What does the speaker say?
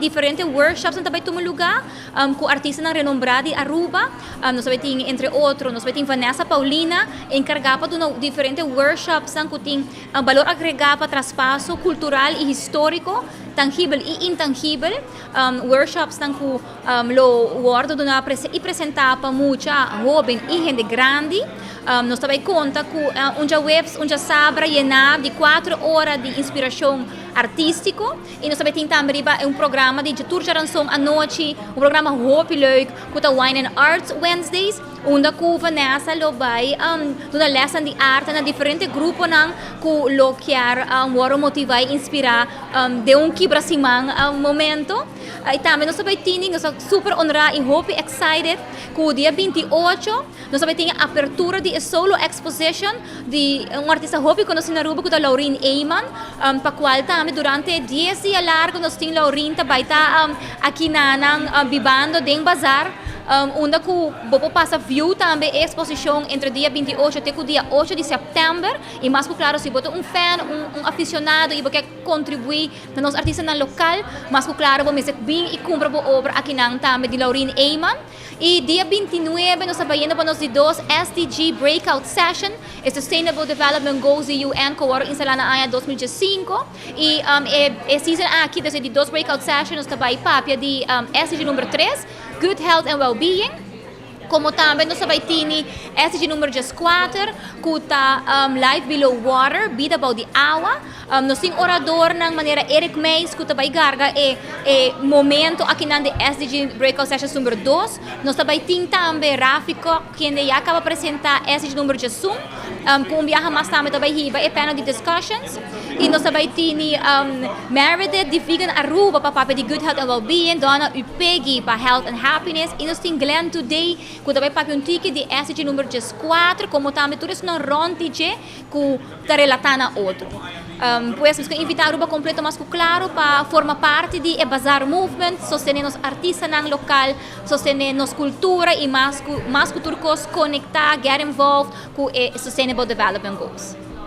diferentes workshops na também tomar lugar com artistas renombrados de Aruba. Nós também tem, entre outros, nós também tem Vanessa Paulina, encarregada de diferentes workshops que tem valor agregado para traspasso cultural e histórico, tangível e intangível. Workshops que lo guardo e apresentar para muita jovem e gente grande. Nós também conta com uma sabra llena de 4 horas de inspiração artístico e nós também também programa de tour de ransom à noite, programa hoop leuk com a Wine and Arts Wednesdays, onde com Vanessa lo vai uma lesson de arte na diferentes grupos que lo quer motivar e inspirar de quebra-simão momento. E também nós também nós super honrados e hope excited que o dia 28 nós também temos a abertura de solo exposition de artista hope conhecido na Aruba, que é Laureen Eyman, para qual também durante 10 dias largos nós temos Laureen também aqui na vivendo dentro bazar, onde que passa view também a exposição entre dia 28 até o dia 8 de setembro, e mais claro, se você fan, aficionado e você quer contribuir na nossa artista no local, mais claro, você bem e compra a obra aqui também de Laureen Eyman. E dia 29, nós estamos indo para nós de 2 SDG Breakout Session, Sustainable Development Goals de UN, que foram instalados na 2005. E a season aqui, de 2 Breakout Sessions, nós estamos para de SDG número 3, Good Health and Well-Being. Como também nós também temos SDG número 4, que está Life Below Water, vida abaixo de água. Nós temos orador na maneira Eric Mays, que também garga momento aqui na SDG Breakout Session número 2. Nós também temos também Ráfico, que já acaba de apresentar SDG número 1, com viaja mais também riba e panel de discussions. E nós também temos Meredith, de Vegan Aruba, para papel de Good Health and Well-Being, Donna Upegi, para Health and Happiness. E nós temos Glenn Today, que também paga ticket de SDG número 4, como também tudo isso não ronde que está relatando a outro. Pues nós queremos invitar a Aruba completo mais claro para formar parte de Bazar Movement, sostener nos artistas local, sostener nos cultura e mais cultura conectar, get involved com Sustainable Development Goals.